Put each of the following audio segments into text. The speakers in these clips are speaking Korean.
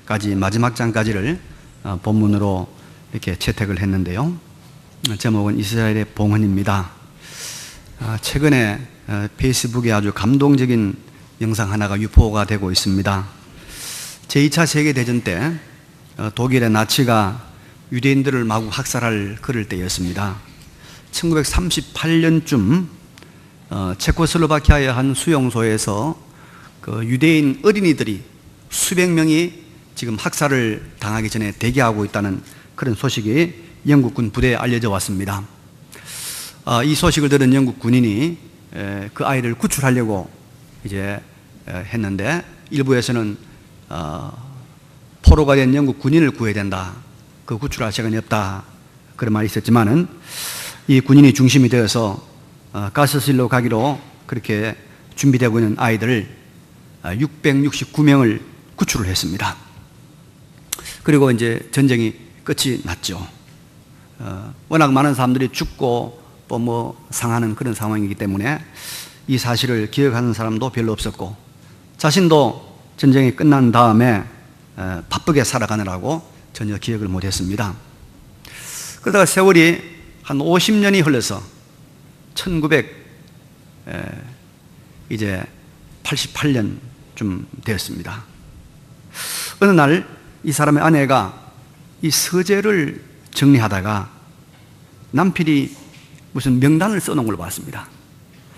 장까지, 마지막 장까지를 본문으로 이렇게 채택을 했는데요. 제목은 이스라엘의 봉헌입니다. 최근에 페이스북에 아주 감동적인 영상 하나가 유포가 되고 있습니다. 제2차 세계대전 때 독일의 나치가 유대인들을 마구 학살할 그럴 때였습니다. 1938년쯤 체코슬로바키아의 한 수용소에서 그 유대인 어린이들이 수백 명이 지금 학살을 당하기 전에 대기하고 있다는 그런 소식이 영국군 부대에 알려져 왔습니다. 이 소식을 들은 영국 군인이 그 아이를 구출하려고 이제 했는데, 일부에서는 포로가 된 영국 군인을 구해야 된다, 그 구출할 시간이 없다, 그런 말이 있었지만은 이 군인이 중심이 되어서 가스실로 가기로 그렇게 준비되고 있는 아이들을 669명을 구출을 했습니다. 그리고 이제 전쟁이 끝이 났죠. 워낙 많은 사람들이 죽고 또 뭐 상하는 그런 상황이기 때문에 이 사실을 기억하는 사람도 별로 없었고, 자신도 전쟁이 끝난 다음에 바쁘게 살아가느라고 전혀 기억을 못했습니다. 그러다가 세월이 한 50년이 흘러서 1988년쯤 되었습니다. 어느 날 이 사람의 아내가 이 서재를 정리하다가 남편이 무슨 명단을 써놓은 걸 봤습니다.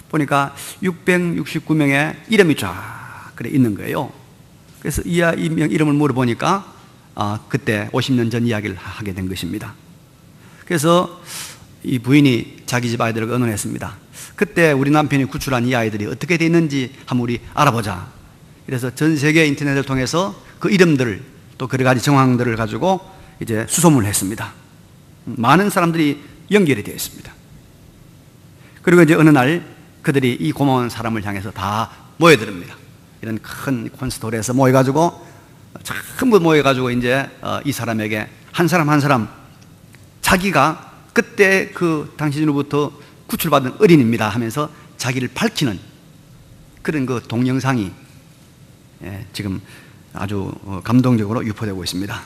보니까 669명의 이름이 쫙 그래 있는 거예요. 그래서 이 이름을 물어보니까 그때 50년 전 이야기를 하게 된 것입니다. 그래서 이 부인이 자기 집 아이들을 의논했습니다. 그때 우리 남편이 구출한 이 아이들이 어떻게 돼 있는지 한번 우리 알아보자. 그래서 전 세계 인터넷을 통해서 그 이름들을, 또 여러 가지 정황들을 가지고 이제 수소문을 했습니다. 많은 사람들이 연결이 되어 있습니다. 그리고 이제 어느 날 그들이 이 고마운 사람을 향해서 다 모여듭니다. 이런 큰 콘서트홀에서 모여가지고, 전부 모여가지고 이제 이 사람에게 한 사람 한 사람 자기가 그때 그 당신으로부터 구출받은 어린입니다 하면서 자기를 밝히는 그런 그 동영상이 지금 아주 감동적으로 유포되고 있습니다.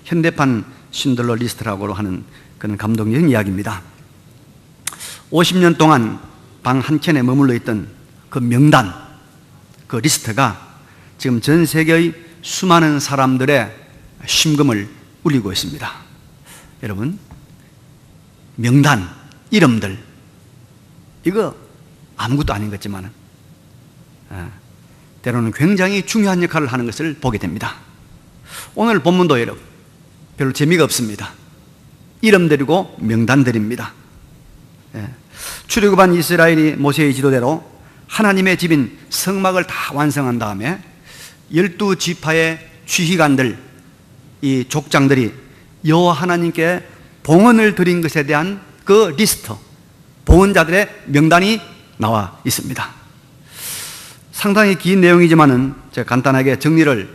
현대판 신들러 리스트라고 하는 그런 감동적인 이야기입니다. 50년 동안 방 한켠에 머물러 있던 그 명단, 그 리스트가 지금 전 세계의 수많은 사람들의 심금을 울리고 있습니다. 여러분, 명단, 이름들, 이거 아무것도 아닌 것 같지만 때로는 굉장히 중요한 역할을 하는 것을 보게 됩니다. 오늘 본문도 여러분 별로 재미가 없습니다. 이름들이고 명단들입니다. 출애굽한 이스라엘이 모세의 지도대로 하나님의 집인 성막을 다 완성한 다음에 12지파의 지휘관들, 이 족장들이 여호와 하나님께 봉헌을 드린 것에 대한 그 리스트, 봉헌자들의 명단이 나와 있습니다. 상당히 긴 내용이지만은 제가 간단하게 정리를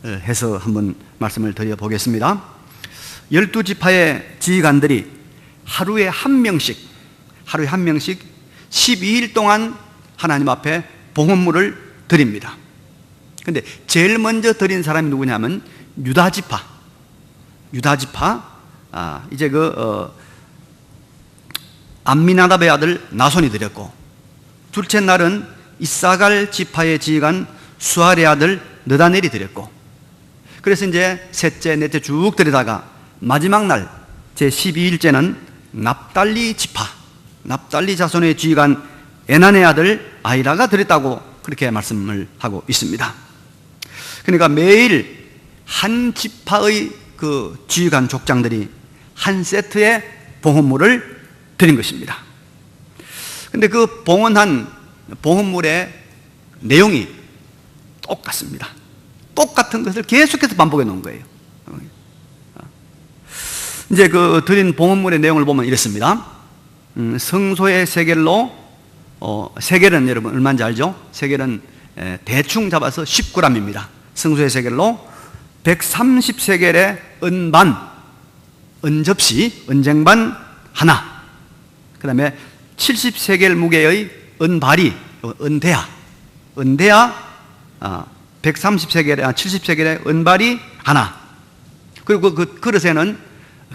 해서 한번 말씀을 드려보겠습니다. 12지파의 지휘관들이 하루에 한 명씩 12일 동안 하나님 앞에 봉헌물을 드립니다. 그런데 제일 먼저 드린 사람이 누구냐면 유다지파, 이제 암미나답의 아들 나손이 드렸고, 둘째 날은 이사갈 지파의 지휘관 수알의 아들 느다넬이 드렸고, 그래서 이제 셋째, 넷째 쭉 드리다가 마지막 날 제12일째는 납달리 자손의 지휘관 에난의 아들 아이라가 드렸다고 그렇게 말씀을 하고 있습니다. 그러니까 매일 한 지파의 그 지휘관 족장들이 한 세트의 봉헌물을 드린 것입니다. 그런데 그 봉헌한 봉헌물의 내용이 똑같습니다. 똑같은 것을 계속해서 반복해 놓은 거예요. 이제 그 드린 봉헌물의 내용을 보면 이렇습니다. 성소의 세겔로, 세겔은 여러분 얼마인지 알죠? 세겔은 대충 잡아서 10g입니다. 성소의 세겔로 130세겔의 은반, 은접시, 은쟁반 하나, 그 다음에 70세겔 무게의 은바리, 은대야 130세겔, 70세겔의 은발이 하나, 그리고 그 그릇에는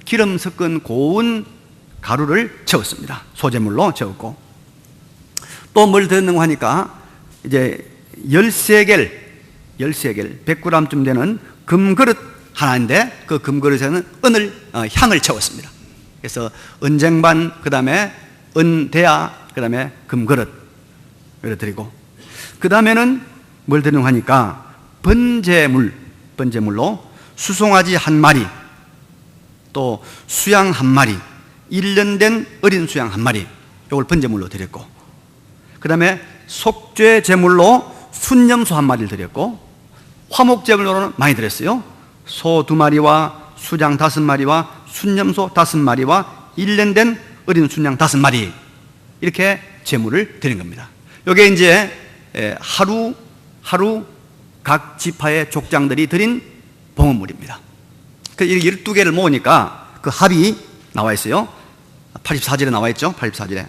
기름 섞은 고운 가루를 채웠습니다. 소재물로 채웠고, 또 뭘 드렸는가 하니까 이제 10세겔 100g쯤 되는 금그릇 하나인데, 그 금그릇에는 향을 채웠습니다. 그래서 은쟁반, 그 다음에 은대야, 그 다음에 금그릇 드리고, 그 다음에는 뭘 드리는가 하니까 번제물로 수송아지 한 마리, 또 수양 한 마리, 1년 된 어린 수양 한 마리, 이걸 번제물로 드렸고, 그 다음에 속죄 제물로 순념소 한 마리를 드렸고, 화목 제물로는 많이 드렸어요. 소 2마리와 수장 5마리와 순념소 5마리와 1년 된 어린 순양 5마리, 이렇게 제물을 드린 겁니다. 이게 이제 하루 각 지파의 족장들이 드린 봉헌물입니다. 그 12개를 모으니까 그 합이 나와 있어요. 84절에 나와 있죠. 84절에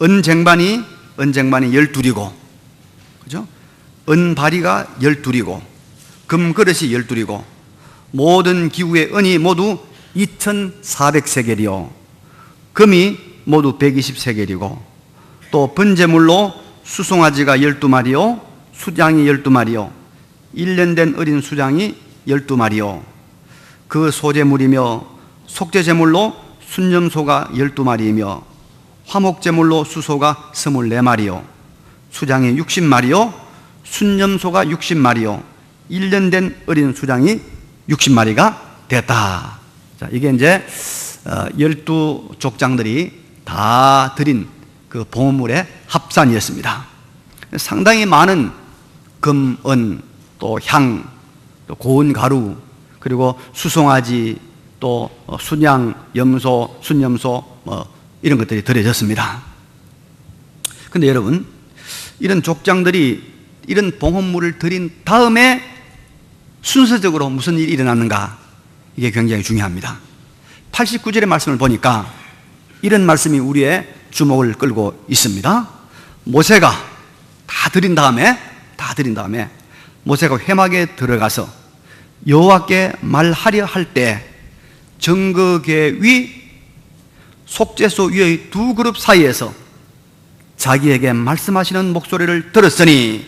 은쟁반이 12이고, 그죠? 은바리가 12이고, 금그릇이 12이고, 모든 기구의 은이 모두 2400세겔이요, 금이 모두 120세겔이고, 또 번제물로 수송아지가 12마리요, 수장이 12마리요, 1년 된 어린 수장이 12마리요, 그 소제물이며 속죄제물로 순념소가 12마리이며 화목제물로 수소가 24마리요, 수장이 60마리요, 순념소가 60마리요, 1년 된 어린 수장이 60마리가 되었다. 자, 이게 이제 12족장들이 다 드린 그 봉헌물의 합산이었습니다. 상당히 많은 금, 은, 또 향, 또 고운 가루, 그리고 수송아지, 또 순양, 염소, 순염소, 이런 것들이 드려졌습니다. 그런데 여러분, 이런 족장들이 이런 봉헌물을 드린 다음에 순서적으로 무슨 일이 일어났는가, 이게 굉장히 중요합니다. 89절의 말씀을 보니까 이런 말씀이 우리의 주목을 끌고 있습니다. 모세가 다 드린 다음에 모세가 회막에 들어가서 여호와께 말하려 할 때 정거계 위 속죄소 위의 두 그룹 사이에서 자기에게 말씀하시는 목소리를 들었으니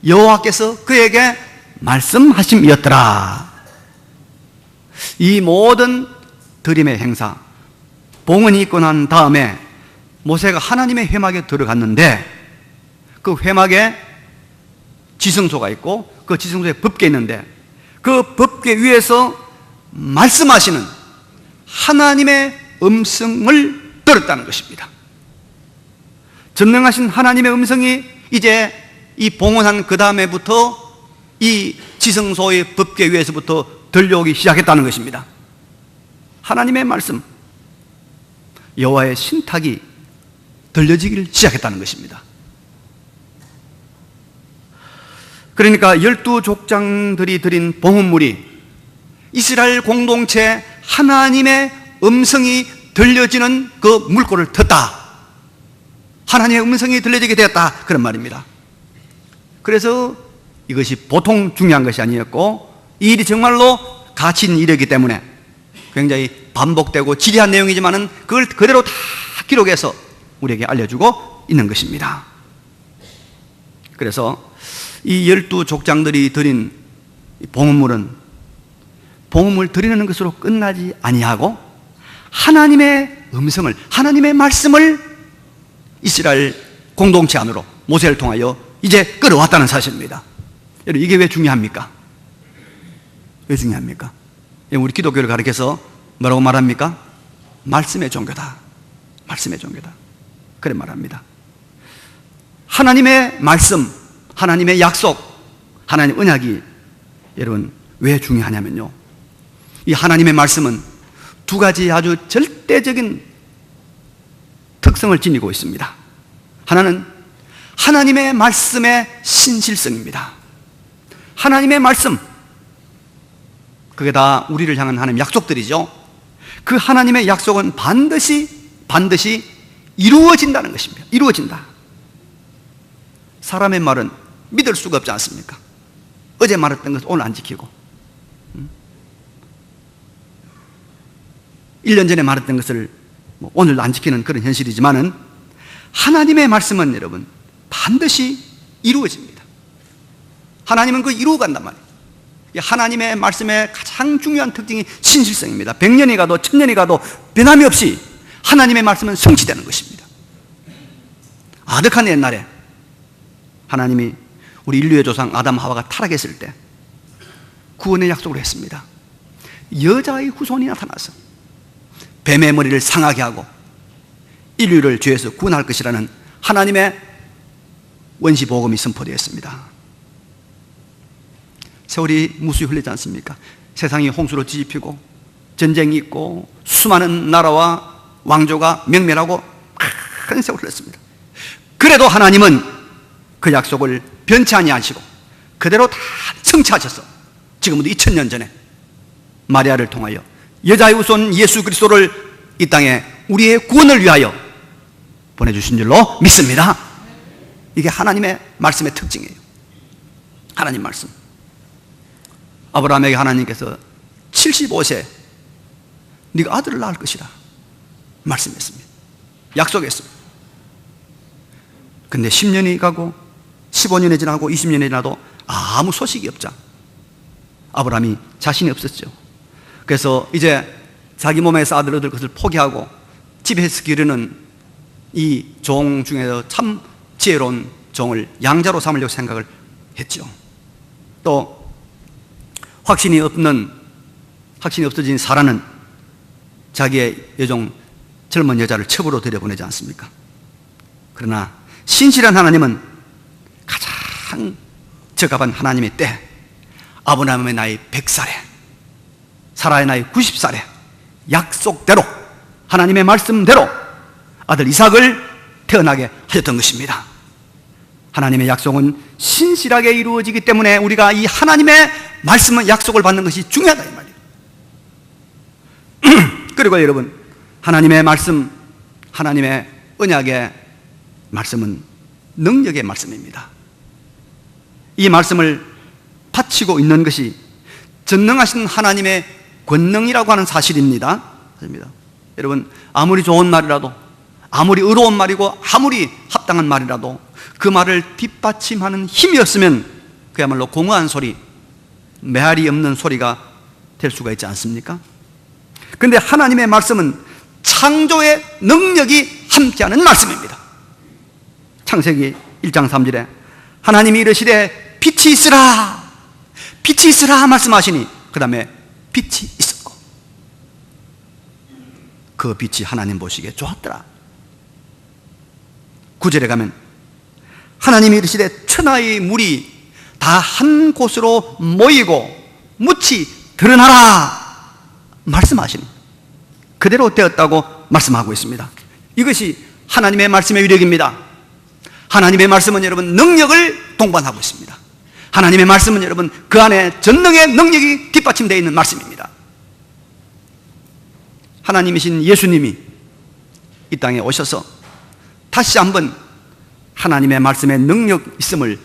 여호와께서 그에게 말씀하심이었더라. 이 모든 드림의 행사, 봉헌이 있고 난 다음에 모세가 하나님의 회막에 들어갔는데, 그 회막에 지성소가 있고 그 지성소에 법궤 있는데, 그 법궤 위에서 말씀하시는 하나님의 음성을 들었다는 것입니다. 전능하신 하나님의 음성이 이제 이 봉헌한 그 다음에부터 이 지성소의 법궤 위에서부터 들려오기 시작했다는 것입니다. 하나님의 말씀, 여호와의 신탁이 들려지기를 시작했다는 것입니다. 그러니까 12족장들이 드린 봉헌물이 이스라엘 공동체 하나님의 음성이 들려지는 그 물꼬를 텄다, 하나님의 음성이 들려지게 되었다, 그런 말입니다. 그래서 이것이 보통 중요한 것이 아니었고, 이 일이 정말로 가치 있는 일이기 때문에 굉장히 반복되고 지리한 내용이지만은 그걸 그대로 다 기록해서 우리에게 알려주고 있는 것입니다. 그래서 이 12족장들이 드린 봉헌물은 봉헌물 드리는 것으로 끝나지 아니하고 하나님의 음성을, 하나님의 말씀을 이스라엘 공동체 안으로 모세를 통하여 이제 끌어왔다는 사실입니다. 여러분, 이게 왜 중요합니까? 왜 중요합니까? 우리 기독교를 가르쳐서 뭐라고 말합니까? 말씀의 종교다. 말씀의 종교다. 그래 말합니다. 하나님의 말씀, 하나님의 약속, 하나님의 언약이 여러분 왜 중요하냐면요, 이 하나님의 말씀은 두 가지 아주 절대적인 특성을 지니고 있습니다. 하나는 하나님의 말씀의 신실성입니다. 하나님의 말씀, 그게 다 우리를 향한 하나님의 약속들이죠. 그 하나님의 약속은 반드시 이루어진다는 것입니다. 이루어진다. 사람의 말은 믿을 수가 없지 않습니까? 어제 말했던 것을 오늘 안 지키고 1년 전에 말했던 것을 오늘도 안 지키는 그런 현실이지만은 하나님의 말씀은 여러분 반드시 이루어집니다. 하나님은 그걸 이루어 간단 말이에요. 하나님의 말씀의 가장 중요한 특징이 신실성입니다. 100년이 가도 1000년이 가도 변함이 없이 하나님의 말씀은 성취되는 것입니다. 아득한 옛날에 하나님이 우리 인류의 조상 아담 하와가 타락했을 때 구원의 약속을 했습니다. 여자의 후손이 나타나서 뱀의 머리를 상하게 하고 인류를 죄에서 구원할 것이라는 하나님의 원시 복음이 선포되었습니다. 세월이 무수히 흘리지 않습니까? 세상이 홍수로 뒤집히고 전쟁이 있고 수많은 나라와 왕조가 명멸하고 큰 세월이 흘렀습니다. 그래도 하나님은 그 약속을 변치 아니하시고 그대로 다 성취하셔서 지금부터 2000년 전에 마리아를 통하여 여자의 후손 예수 그리스도를 이 땅에 우리의 구원을 위하여 보내주신 줄로 믿습니다. 이게 하나님의 말씀의 특징이에요. 하나님 말씀. 아브라함에게 하나님께서 75세 네가 아들을 낳을 것이라 말씀했습니다. 약속했습니다. 근데 10년이 가고 15년이 지나고 20년이 지나도 아무 소식이 없자 아브라함이 자신이 없었죠. 그래서 이제 자기 몸에서 아들 얻을 것을 포기하고 집에서 기르는 이 종 중에서 참 지혜로운 종을 양자로 삼으려고 생각을 했죠. 또 확신이 없어진 사라는 자기의 여종 젊은 여자를 첩으로 들여보내지 않습니까? 그러나 신실한 하나님은 가장 적합한 하나님의 때 아브라함의 나이 100살에 사라의 나이 90살에 약속대로 하나님의 말씀대로 아들 이삭을 태어나게 하셨던 것입니다. 하나님의 약속은 신실하게 이루어지기 때문에 우리가 이 하나님의 말씀은 약속을 받는 것이 중요하다 이 말이에요. 그리고 여러분 하나님의 말씀, 하나님의 언약의 말씀은 능력의 말씀입니다. 이 말씀을 바치고 있는 것이 전능하신 하나님의 권능이라고 하는 사실입니다. 여러분 아무리 좋은 말이라도 아무리 의로운 말이고 아무리 합당한 말이라도 그 말을 뒷받침하는 힘이 없으면 그야말로 공허한 소리, 메아리 없는 소리가 될 수가 있지 않습니까? 그런데 하나님의 말씀은 창조의 능력이 함께하는 말씀입니다. 창세기 1장 3절에 하나님이 이르시되 빛이 있으라 빛이 있으라 말씀하시니 그 다음에 빛이 있었고 그 빛이 하나님 보시기에 좋았더라. 9절에 가면 하나님이 이르시되 천하의 물이 다 한 곳으로 모이고 묻이 드러나라 말씀하시니 그대로 되었다고 말씀하고 있습니다. 이것이 하나님의 말씀의 위력입니다. 하나님의 말씀은 여러분 능력을 동반하고 있습니다. 하나님의 말씀은 여러분 그 안에 전능의 능력이 뒷받침되어 있는 말씀입니다. 하나님이신 예수님이 이 땅에 오셔서 다시 한번 하나님의 말씀의 능력 있음을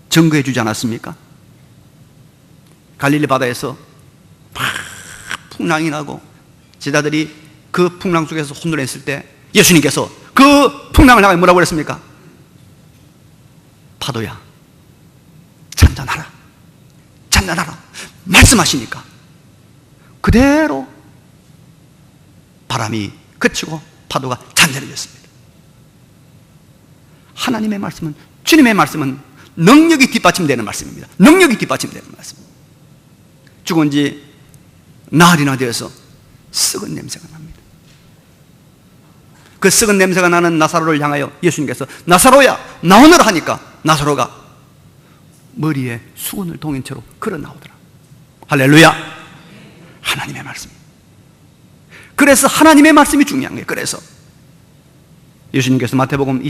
증거해 주지 않았습니까? 갈릴리 바다에서 풍랑이 나고 제자들이 그 풍랑 속에서 혼돈했을 때 예수님께서 그 풍랑을 향해 뭐라고 그랬습니까? 파도야 잔잔하라 잔잔하라 말씀하시니까 그대로 바람이 그치고 파도가 잔잔해졌습니다. 하나님의 말씀은, 주님의 말씀은 능력이 뒷받침되는 말씀입니다. 능력이 뒷받침되는 말씀. 죽은 지 나흘이나 되어서 썩은 냄새가 납니다. 그 썩은 냄새가 나는 나사로를 향하여 예수님께서 나사로야 나오너라 하니까 나사로가 머리에 수건을 동인 채로 걸어 나오더라. 할렐루야. 하나님의 말씀. 그래서 하나님의 말씀이 중요한 거예요. 그래서 예수님께서 마태복음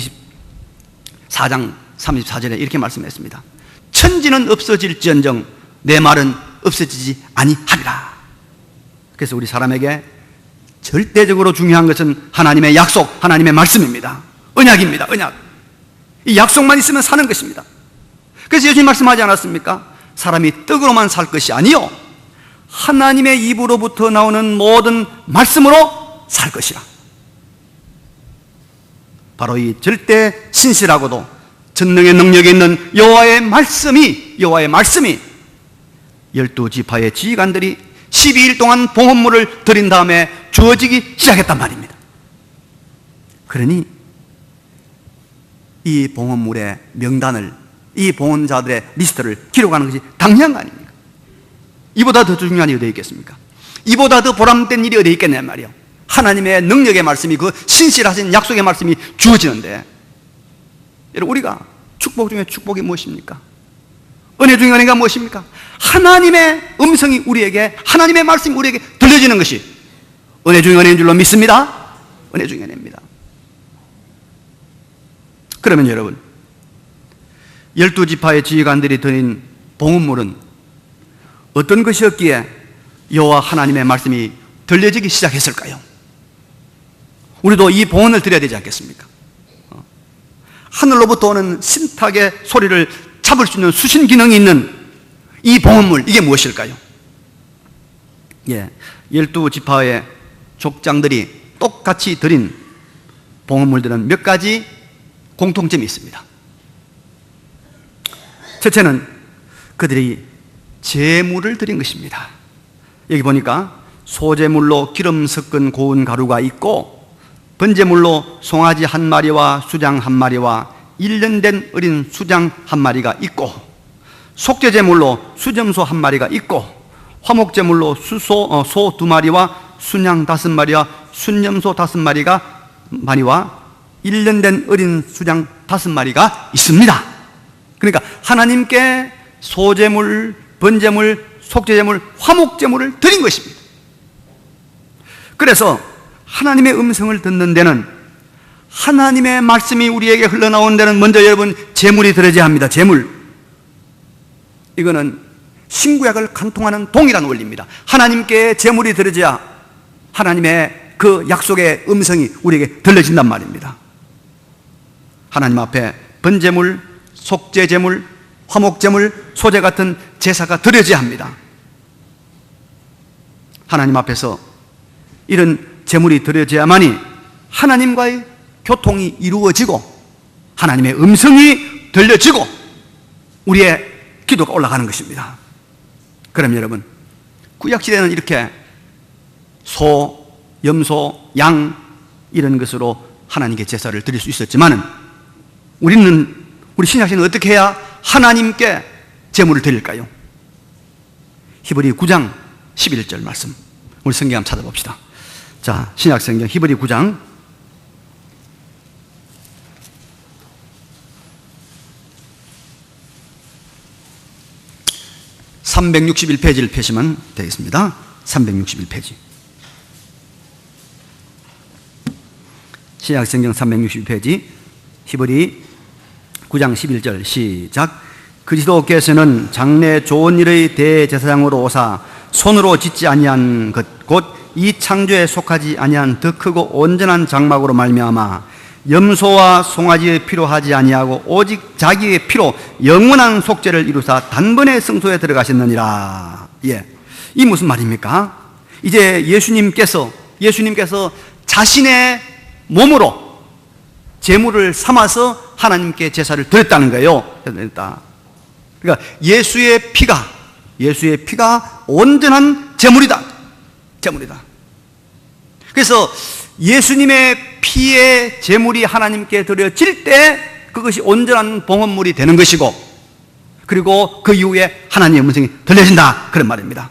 24장 34절에 이렇게 말씀했습니다. 천지는 없어질지언정 내 말은 없어지지 아니하리라. 그래서 우리 사람에게 절대적으로 중요한 것은 하나님의 약속, 하나님의 말씀입니다. 언약입니다. 언약. 이 약속만 있으면 사는 것입니다. 그래서 예수님 말씀하지 않았습니까? 사람이 떡으로만 살 것이 아니요 하나님의 입으로부터 나오는 모든 말씀으로 살 것이라. 바로 이 절대 신실하고도 전능의 능력이 있는 여호와의 말씀이 12지파의 지휘관들이 12일 동안 봉헌물을 드린 다음에 주어지기 시작했단 말입니다. 그러니 이 봉헌물의 명단을, 이 봉헌자들의 리스트를 기록하는 것이 당연한 거 아닙니까? 이보다 더 중요한 일이 어디 있겠습니까? 이보다 더 보람된 일이 어디 있겠냐 말이요. 하나님의 능력의 말씀이, 그 신실하신 약속의 말씀이 주어지는데, 여러분, 우리가 축복 중에 축복이 무엇입니까? 은혜 중에 은혜가 무엇입니까? 하나님의 음성이 우리에게, 하나님의 말씀이 우리에게 들려지는 것이 은혜 중에 은혜인 줄로 믿습니다. 은혜 중에 은혜입니다. 그러면 여러분, 12지파의 지휘관들이 드린 봉헌물은 어떤 것이었기에 여호와 하나님의 말씀이 들려지기 시작했을까요? 우리도 이 봉헌을 드려야 되지 않겠습니까? 하늘로부터 오는 신탁의 소리를 잡을 수 있는 수신 기능이 있는 이 봉헌물, 이게 무엇일까요? 12지파의 족장들이 똑같이 드린 봉헌물들은 몇 가지 공통점이 있습니다. 첫째는 그들이 제물을 드린 것입니다. 여기 보니까 소제물로 기름 섞은 고운 가루가 있고, 번제물로 송아지 한 마리와 수장 한 마리와 1년 된 어린 수장 한 마리가 있고, 속죄제물로 수점소 한 마리가 있고, 화목제물로 소 2마리와 순양 5마리와 순염소 5마리와 1년 된 어린 수장 5마리가 있습니다. 그러니까 하나님께 소제물, 번제물, 속죄제물, 화목제물을 드린 것입니다. 그래서 하나님의 음성을 듣는 데는, 하나님의 말씀이 우리에게 흘러나온 데는 먼저 여러분 제물이 들어져야 합니다. 제물. 이거는 신구약을 간통하는 동일한 원리입니다. 하나님께 제물이 들어져야 하나님의 그 약속의 음성이 우리에게 들려진단 말입니다. 하나님 앞에 번제물, 속죄제물, 화목제물, 소제 같은 제사가 드려져야 합니다. 하나님 앞에서 이런 제물이 드려져야만이 하나님과의 교통이 이루어지고 하나님의 음성이 들려지고 우리의 기도가 올라가는 것입니다. 그럼 여러분, 구약시대는 이렇게 소, 염소, 양 이런 것으로 하나님께 제사를 드릴 수 있었지만은 우리 신약시대는 어떻게 해야 하나님께 제물을 드릴까요? 히브리 9장 11절 말씀, 우리 성경 한번 찾아봅시다. 자, 신약성경 히브리 9장 361페이지를 펴시면 되겠습니다. 361페이지. 신약성경 361페이지 히브리 9장 11절 시작. 그리스도께서는 장래 좋은 일의 대제사장으로 오사 손으로 짓지 아니한 것 곧 이 창조에 속하지 아니한 더 크고 온전한 장막으로 말미암아 염소와 송아지의 피로 하지 아니하고 오직 자기의 피로 영원한 속죄를 이루사 단번에 성소에 들어가셨느니라. 이 무슨 말입니까? 이제 예수님께서 자신의 몸으로 제물을 삼아서 하나님께 제사를 드렸다는 거예요. 그러니까 예수의 피가 온전한 제물이다. 그래서 예수님의 피의 제물이 하나님께 드려질 때 그것이 온전한 봉헌물이 되는 것이고, 그리고 그 이후에 하나님의 음성이 들려진다, 그런 말입니다.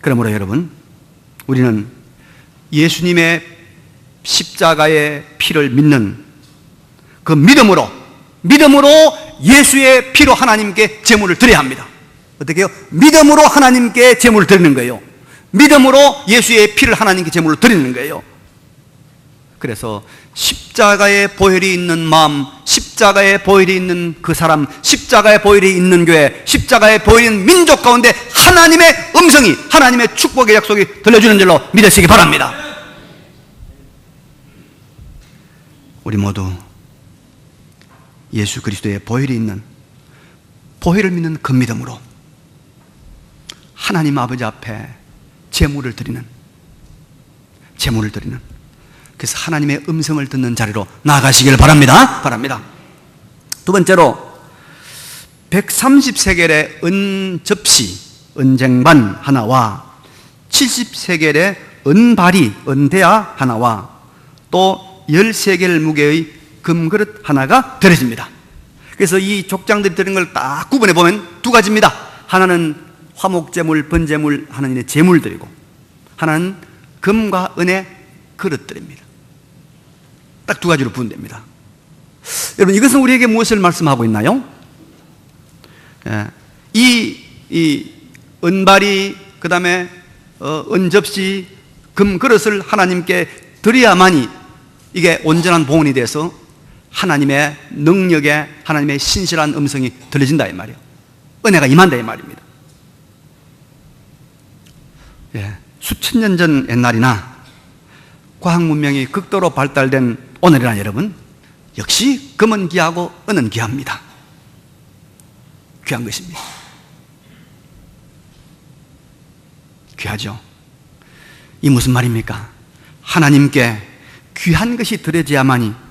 그러므로 여러분, 우리는 예수님의 십자가의 피를 믿는 그 믿음으로 예수의 피로 하나님께 제물을 드려야 합니다. 어떻게 해요? 믿음으로 하나님께 제물을 드리는 거예요. 믿음으로 예수의 피를 하나님께 제물로 드리는 거예요. 그래서 십자가의 보혈이 있는 마음, 십자가의 보혈이 있는 그 사람, 십자가의 보혈이 있는 교회, 십자가의 보혈이 있는 민족 가운데 하나님의 음성이, 하나님의 축복의 약속이 들려주는 줄로 믿으시기 바랍니다. 우리 모두 예수 그리스도의 보혈이 있는 보혈을 믿는 그 믿음으로 하나님 아버지 앞에 제물을 드리는, 그래서 하나님의 음성을 듣는 자리로 나아가시길 바랍니다. 두 번째로 130세겔의 은접시, 은쟁반 하나와 70세겔의 은바리, 은대야 하나와 또 10세겔 무게의 금그릇 하나가 드려집니다. 그래서 이 족장들이 드린 걸 딱 구분해 보면 두 가지입니다. 하나는 화목제물, 번제물, 하나님의 제물들이고, 하나는 금과 은의 그릇들입니다. 딱 두 가지로 분됩니다. 여러분, 이것은 우리에게 무엇을 말씀하고 있나요? 이 은발이, 그 다음에 은접시, 금그릇을 하나님께 드려야만이 이게 온전한 봉헌이 돼서 하나님의 능력에, 하나님의 신실한 음성이 들려진다 이 말이에요. 은혜가 임한다 이 말입니다. 수천 년 전 옛날이나 과학 문명이 극도로 발달된 오늘이나 여러분, 역시 금은 귀하고 은은 귀합니다. 귀한 것입니다. 귀하죠. 이 무슨 말입니까? 하나님께 귀한 것이 드려져야만이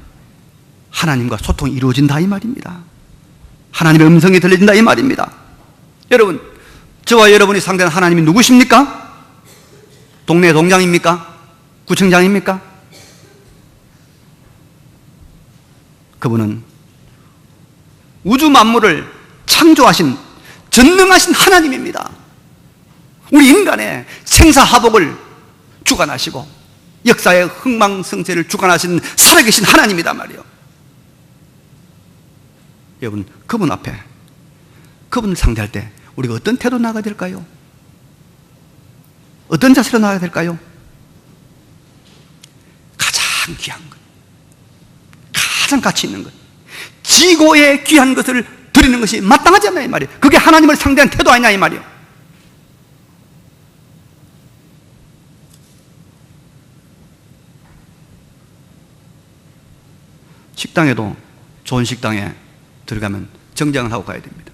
하나님과 소통이 이루어진다 이 말입니다. 하나님의 음성이 들려진다 이 말입니다. 여러분, 저와 여러분이 상대하는 하나님이 누구십니까? 동네 동장입니까? 구청장입니까? 그분은 우주 만물을 창조하신 전능하신 하나님입니다. 우리 인간의 생사화복을 주관하시고 역사의 흥망성쇠를 주관하신 살아계신 하나님이다 말이에요. 여러분, 그분 앞에, 그분을 상대할 때 우리가 어떤 태도로 나가야 될까요? 어떤 자세로 나가야 될까요? 가장 귀한 것, 가장 가치 있는 것, 지고의 귀한 것을 드리는 것이 마땅하지 않나 이 말이에요. 그게 하나님을 상대한 태도 아니냐 이 말이에요. 식당에도, 좋은 식당에 들어가면 정장을 하고 가야 됩니다.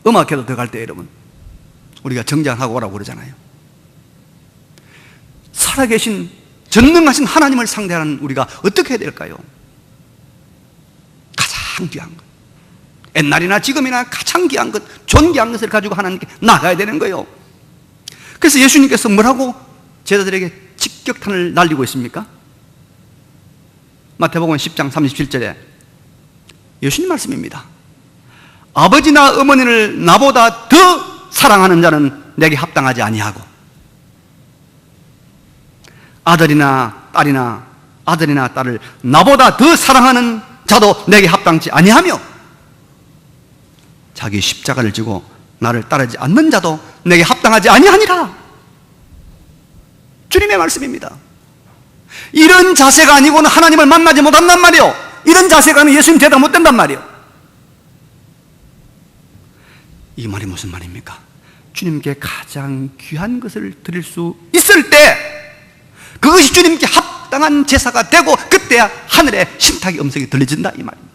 음악회도 들어갈 때 여러분, 우리가 정장하고 오라고 그러잖아요. 살아계신 전능하신 하나님을 상대하는 우리가 어떻게 해야 될까요? 가장 귀한 것, 옛날이나 지금이나 가장 귀한 것, 존귀한 것을 가지고 하나님께 나가야 되는 거예요. 그래서 예수님께서 뭐라고 제자들에게 직격탄을 날리고 있습니까? 마태복음 10장 37절에 예수님 말씀입니다. 아버지나 어머니를 나보다 더 사랑하는 자는 내게 합당하지 아니하고, 아들이나 딸을 나보다 더 사랑하는 자도 내게 합당치 아니하며, 자기 십자가를 지고 나를 따르지 않는 자도 내게 합당하지 아니하니라. 주님의 말씀입니다. 이런 자세가 아니고는 하나님을 만나지 못한단 말이에요. 이런 자세가 아니면 예수님 제대로 못 된단 말이에요. 이 말이 무슨 말입니까? 주님께 가장 귀한 것을 드릴 수 있을 때 그것이 주님께 합당한 제사가 되고, 그때야 하늘의 신탁의 음성이 들려진다 이 말입니다.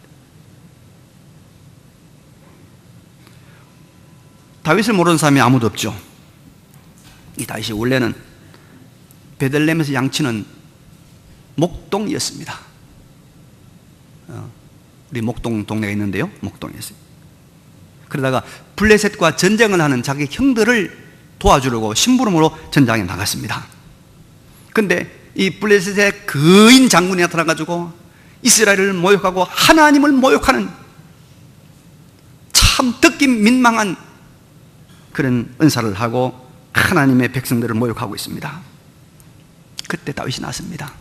다윗을 모르는 사람이 아무도 없죠. 이 다윗이 원래는 베들레헴에서 양치는 목동이었습니다. 우리 목동 동네가 있는데요, 목동이었어요. 그러다가 블레셋과 전쟁을 하는 자기 형들을 도와주려고 심부름으로 전장에 나갔습니다. 근데 이 블레셋의 거인 장군이 나타나가지고 이스라엘을 모욕하고 하나님을 모욕하는 참 듣기 민망한 그런 은사를 하고 하나님의 백성들을 모욕하고 있습니다. 그때 다윗이 나섭니다.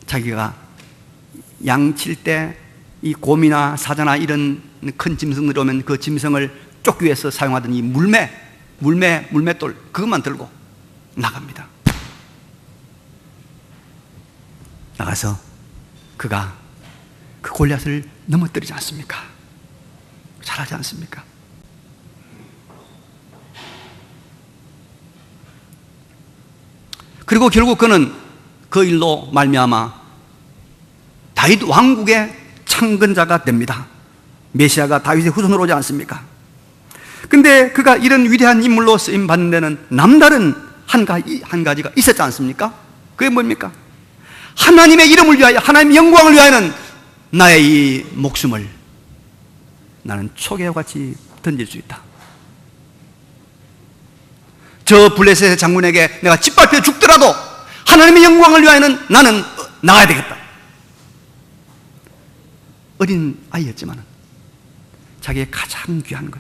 자기가 양칠 때 이 곰이나 사자나 이런 큰 짐승들이 오면 그 짐승을 쫓기 위해서 사용하던 이 물매돌, 그것만 들고 나갑니다. 나가서 그가 그 골리앗을 넘어뜨리지 않습니까? 잘하지 않습니까? 그리고 결국 그는 그 일로 말미암아 다윗 왕국의 창건자가 됩니다. 메시아가 다윗의 후손으로 오지 않습니까? 근데 그가 이런 위대한 인물로 쓰임 받는 데는 남다른 한 가지가 있었지 않습니까? 그게 뭡니까? 하나님의 이름을 위하여, 하나님의 영광을 위하여는 나의 이 목숨을 나는 초계와 같이 던질 수 있다. 저 블레셋의 장군에게 내가 짓밟혀 죽더라도 하나님의 영광을 위하여는 나는 나가야 되겠다. 어린 아이였지만 자기의 가장 귀한 것,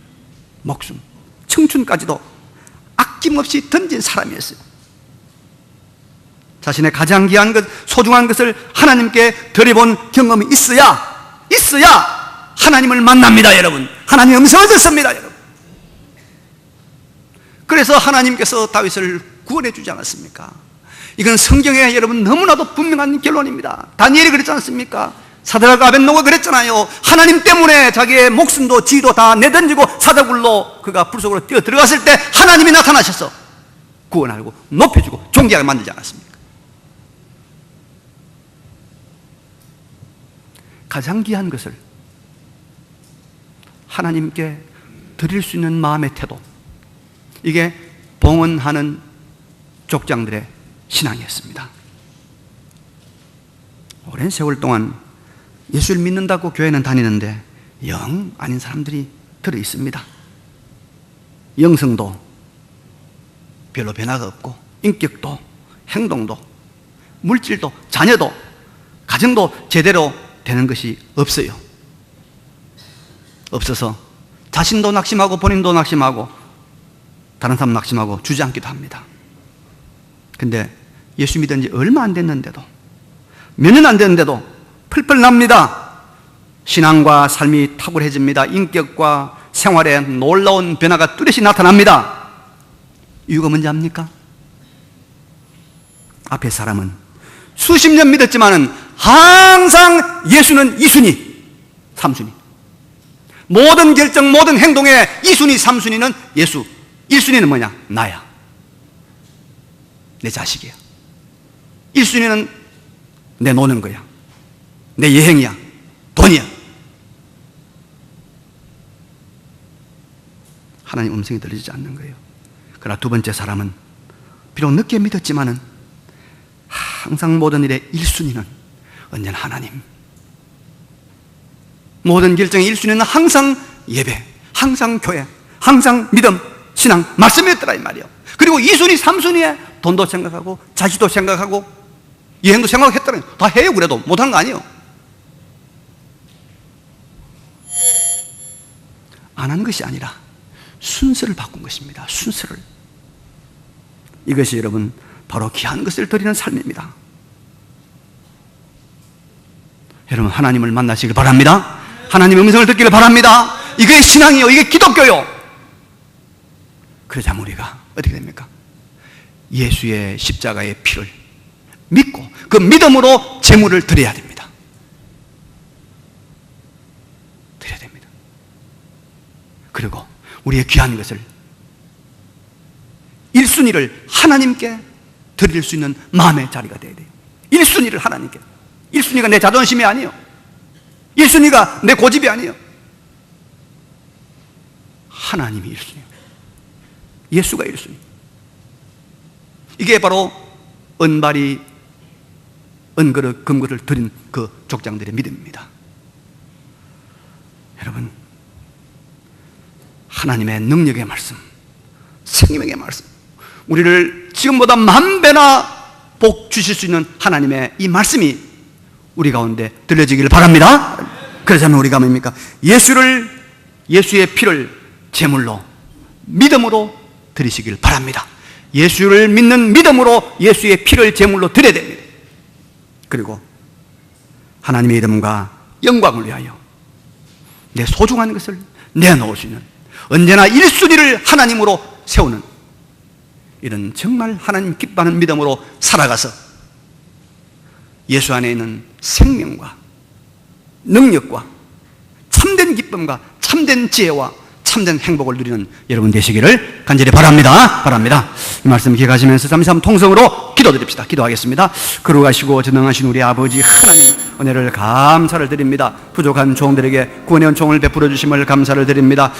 목숨, 청춘까지도 아낌없이 던진 사람이었어요. 자신의 가장 귀한 것, 소중한 것을 하나님께 드려본 경험이 있어야 하나님을 만납니다, 여러분. 하나님의 음성을 듣습니다, 여러분. 그래서 하나님께서 다윗을 구원해 주지 않았습니까? 이건 성경에 여러분 너무나도 분명한 결론입니다. 다니엘이 그랬지 않습니까? 사드락과 아벳노가 그랬잖아요. 하나님 때문에 자기의 목숨도 지위도 다 내던지고 사자굴로 그가 불 속으로 뛰어 들어갔을 때 하나님이 나타나셔서 구원하고 높여주고 존귀하게 만들지 않았습니까? 가장 귀한 것을 하나님께 드릴 수 있는 마음의 태도, 이게 봉헌하는 족장들의 신앙이었습니다. 오랜 세월 동안 예수를 믿는다고 교회는 다니는데 영 아닌 사람들이 들어있습니다. 영성도 별로 변화가 없고, 인격도, 행동도, 물질도, 자녀도, 가정도 제대로 되는 것이 없어요. 없어서 자신도 낙심하고 본인도 낙심하고 다른 사람 낙심하고 주저앉기도 합니다. 근데 예수 믿은 지 얼마 안 됐는데도, 몇 년 안 됐는데도 펄펄 납니다. 신앙과 삶이 탁월해집니다. 인격과 생활에 놀라운 변화가 뚜렷이 나타납니다. 이유가 뭔지 압니까? 앞에 사람은 수십 년 믿었지만은 항상 예수는 2순위, 3순위. 모든 결정, 모든 행동의 2순위, 3순위는 예수. 1순위는 뭐냐? 나야. 내 자식이야. 1순위는 내 노는 거야. 내 여행이야. 돈이야. 하나님 음성이 들리지 않는 거예요. 그러나 두 번째 사람은 비록 늦게 믿었지만은 항상 모든 일의 1순위는 언제나 하나님. 모든 결정의 1순위는 항상 예배, 항상 교회, 항상 믿음, 신앙, 말씀이었더라 이 말이에요. 그리고 2순위, 3순위에 돈도 생각하고 자식도 생각하고 여행도 생각했더라. 다 해요. 그래도 못하는 거 아니에요. 안 한 것이 아니라 순서를 바꾼 것입니다. 순서를. 이것이 여러분 바로 귀한 것을 드리는 삶입니다. 여러분 하나님을 만나시길 바랍니다. 하나님의 음성을 듣기를 바랍니다. 이게 신앙이요, 이게 기독교요. 그러자면 우리가 어떻게 됩니까? 예수의 십자가의 피를 믿고 그 믿음으로 제물을 드려야 됩니다. 드려야 됩니다. 그리고 우리의 귀한 것을 1순위를 하나님께 드릴 수 있는 마음의 자리가 돼야 돼요. 1순위를 하나님께. 1순위가 내 자존심이 아니에요. 1순위가 내 고집이 아니에요. 하나님이 1순위예요. 예수가 1순위. 이게 바로 은발이 은그릇 금그릇을 드린 그 족장들의 믿음입니다. 여러분, 하나님의 능력의 말씀, 생명의 말씀, 우리를 지금보다 만 배나 복 주실 수 있는 하나님의 이 말씀이 우리 가운데 들려지기를 바랍니다. 그러자면 우리가 뭡니까? 예수의 피를 제물로 믿음으로 드리시길 바랍니다. 예수를 믿는 믿음으로 예수의 피를 제물로 드려야 됩니다. 그리고 하나님의 이름과 영광을 위하여 내 소중한 것을 내놓을 수 있는, 언제나 1순위를 하나님으로 세우는 이런 정말 하나님 기뻐하는 믿음으로 살아가서 예수 안에 있는 생명과 능력과 참된 기쁨과 참된 지혜와 참된 행복을 누리는 여러분 되시기를 간절히 바랍니다. 이 말씀 기억하시면서 잠시 한번 통성으로 기도드립시다. 기도하겠습니다. 거룩하시고 전능하신 우리 아버지 하나님, 은혜를 감사를 드립니다. 부족한 종들에게 구원의 은총을 베풀어 주심을 감사를 드립니다.